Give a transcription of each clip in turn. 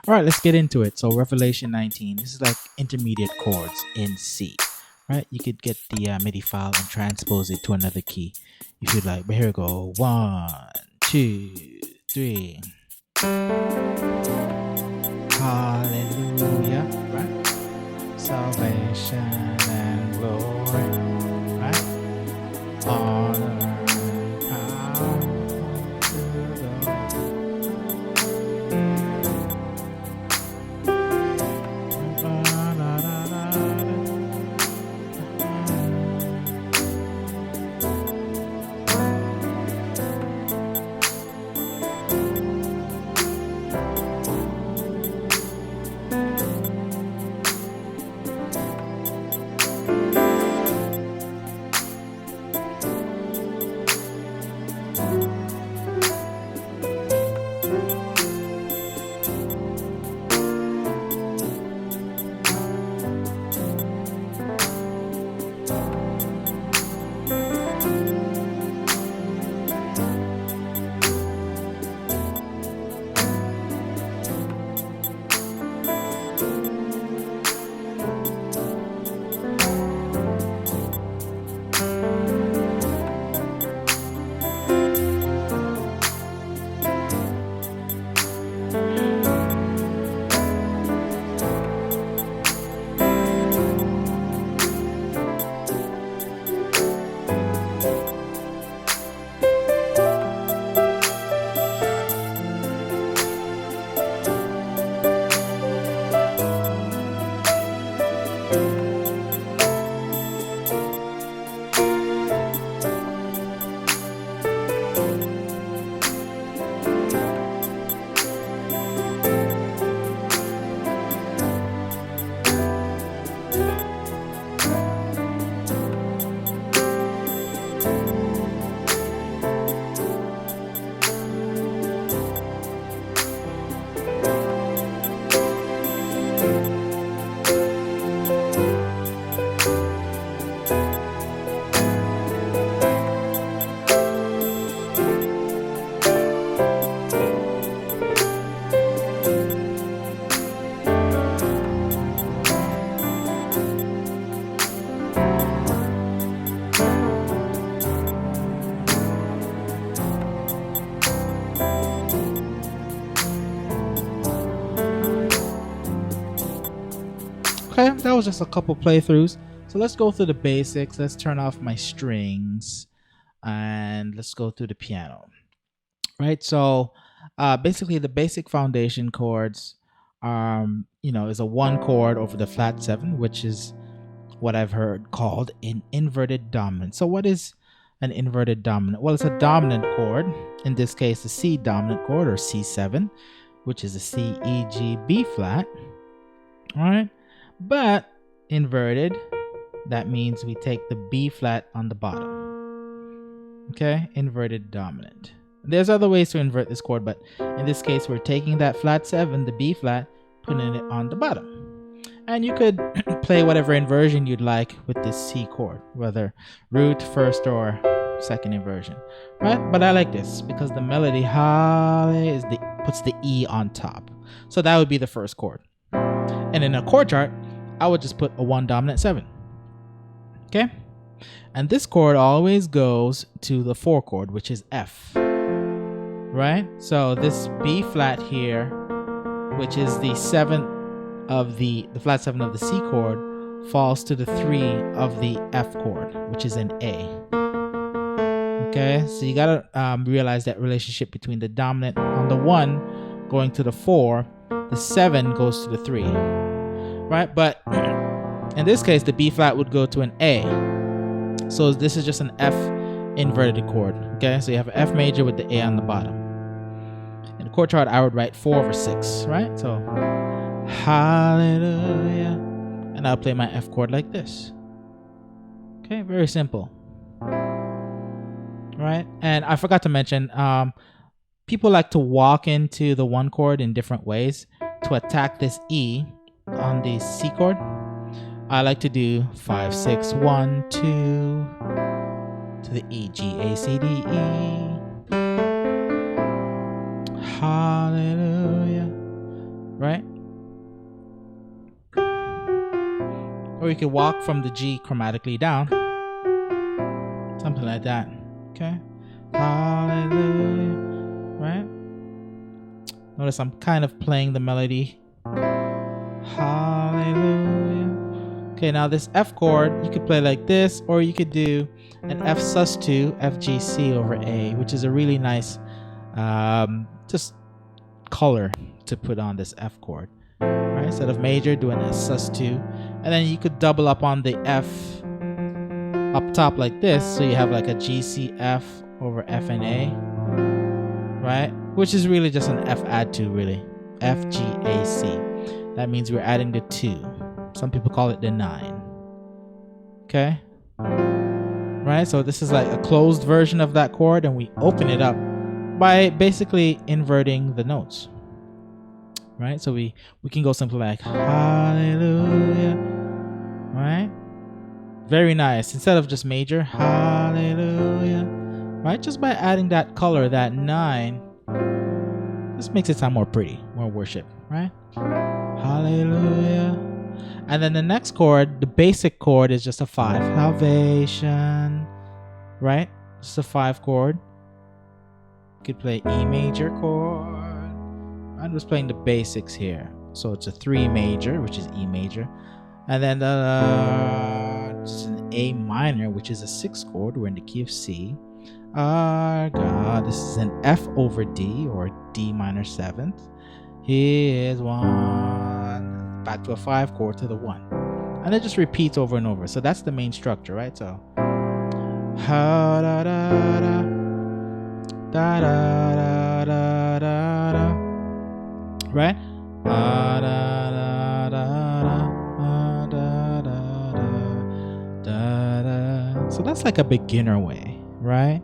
All right, let's get into it. So Revelation 19, this is like intermediate chords in C, right? You could get the MIDI file and transpose it to another key if you'd like. But here we go. 1, 2, 3. Hallelujah, right? Salvation and glory, right? Honor and power to Okay, that was just a couple playthroughs. So let's go through the basics. Let's turn off my strings and let's go through the piano. Right, so basically the basic foundation chords, is a 1 chord over the flat 7, which is what I've heard called an inverted dominant. So what is an inverted dominant? Well, it's a dominant chord, in this case the C dominant chord, or C7, which is a C, E, G, B flat. All right, but inverted, that means we take the B flat on the bottom. Okay, inverted dominant. There's other ways to invert this chord, but in this case we're taking that flat 7, the B flat, putting it on the bottom. And you could play whatever inversion you'd like with this C chord, whether root, first, or second inversion, right? But I like this because the melody puts the E on top. So that would be the first chord. And in a chord chart, I would just put a 1 dominant 7. Okay? And this chord always goes to the 4 chord, which is F. Right? So this B flat here, which is the 7th of the flat 7 of the C chord, falls to the 3 of the F chord, which is an A. Okay? So you gotta realize that relationship between the dominant on the 1 going to the 4, the 7 goes to the 3. Right? But in this case, the B flat would go to an A. So this is just an F inverted chord. Okay, so you have an F major with the A on the bottom. In the chord chart, I would write 4 over 6, right? So hallelujah. And I'll play my F chord like this. Okay, very simple. Right? And I forgot to mention, people like to walk into the 1 chord in different ways to attack this E on the C chord. I like to do 5, 6, 1, 2 to the E, G, A, C, D, E. Hallelujah. right? Or you could walk from the G chromatically down, something like that. Okay, hallelujah, right? Notice I'm kind of playing the melody. Hallelujah. Okay, now this F chord, you could play like this, or you could do an F sus2, F G C over A, which is a really nice just color to put on this F chord. Right? Instead of major, doing a sus2, and then you could double up on the F up top like this, so you have like a G C F over F and A, right? Which is really just an F add 2, really. F G A C. That means we're adding the 2. Some people call it the 9. Okay? Right? So this is like a closed version of that chord, and we open it up by basically inverting the notes. Right? So we can go something like hallelujah. Right? Very nice. Instead of just major, hallelujah. Right? Just by adding that color, that 9, this makes it sound more pretty, more worship, right? Hallelujah. And then the next chord, the basic chord, is just a 5. Salvation, right? Just a 5 chord. You could play E major chord. I'm just playing the basics here. So it's a 3 major, which is E major. And then it's an A minor, which is a 6 chord. We're in the key of C. Our God, this is an F over D, or D minor 7th. He is 1. Back to a 5 chord to the 1. And it just repeats over and over. So that's the main structure, right? So ha da da da da da da da da, right? Da da da da da da da da. So that's like a beginner way, right?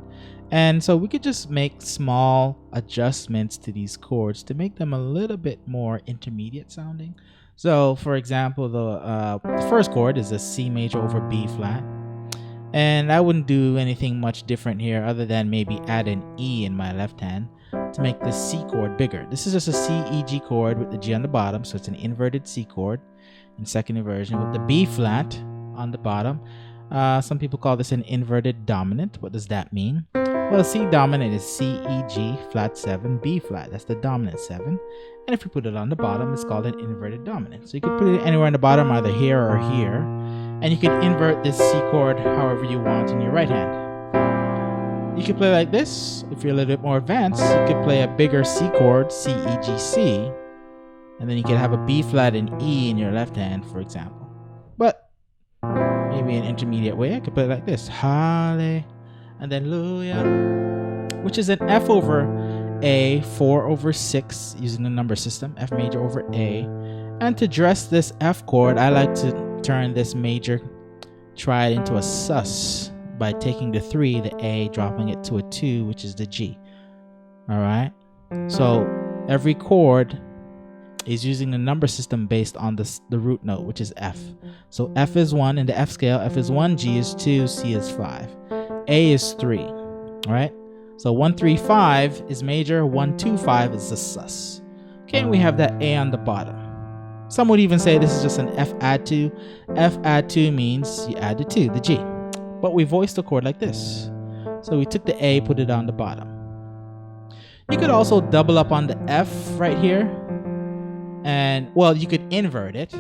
And so we could just make small adjustments to these chords to make them a little bit more intermediate sounding. So for example, the first chord is a C major over B flat. And I wouldn't do anything much different here other than maybe add an E in my left hand to make this C chord bigger. This is just a C, E, G chord with the G on the bottom. So it's an inverted C chord in second inversion with the B flat on the bottom. Some people call this an inverted dominant. What does that mean? Well, C dominant is C, E, G, flat 7, B flat. That's the dominant 7. And if you put it on the bottom, it's called an inverted dominant. So you could put it anywhere on the bottom, either here or here. And you can invert this C chord however you want in your right hand. You could play like this. If you're a little bit more advanced, you could play a bigger C chord, C, E, G, C. And then you could have a B flat and E in your left hand, for example. But maybe an intermediate way, I could play it like this. Hallelujah. And then Hallelujah, which is an F over A, 4 over 6, using the number system, F major over A. And to dress this F chord, I like to turn this major triad into a sus by taking the 3, the A, dropping it to a 2, which is the G. All right? So every chord is using the number system based on the root note, which is F. So F is 1 in the F scale. F is 1, G is 2, C is 5. A is 3, all right? So 1, 3, 5 is major, 1, 2, 5 is the sus. Okay, and we have that A on the bottom. Some would even say this is just an F add 2. F add 2 means you add the 2, the G. But we voiced the chord like this. So we took the A, put it on the bottom. You could also double up on the F right here. And, well, you could invert it.